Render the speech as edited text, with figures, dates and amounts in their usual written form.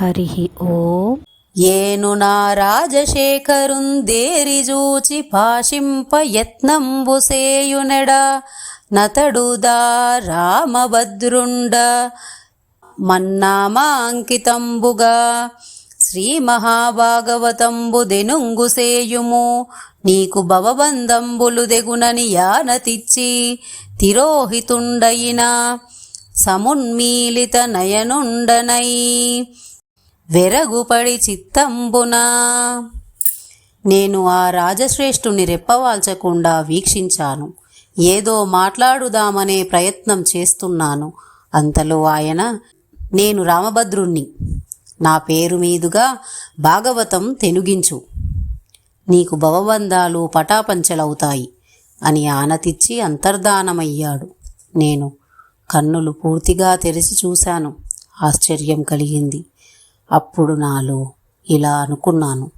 హరి ఓం. ఏను నా రాజశేఖరుందేరిజూచి పాశింప యత్నంబు సేయునెడ నతడుదా రామభద్రుండ మన్నామాంకితంబుగా శ్రీ మహాభాగవతంబు దెనుంగు సేయుము నీకు భవబంధంబులు దెగునని యానతిచ్చి తిరోహితుండయిన సమున్మీలిత నయనుండనై వెరగుపడి చిత్తంబున. నేను ఆ రాజశ్రేష్ఠుని రెప్పవాల్చకుండా వీక్షించాను. ఏదో మాట్లాడుదామనే ప్రయత్నం చేస్తున్నాను. అంతలో ఆయన, నేను రామభద్రుణ్ణి, నా పేరు మీదుగా భాగవతం తెనుగించు, నీకు భవబంధాలు పటాపంచలవుతాయి అని ఆనతిచ్చి అంతర్ధానమయ్యాడు. నేను కన్నులు పూర్తిగా తెరిచి చూశాను. ఆశ్చర్యం కలిగింది. అప్పుడు నాలో ఇలా అనుకున్నాను,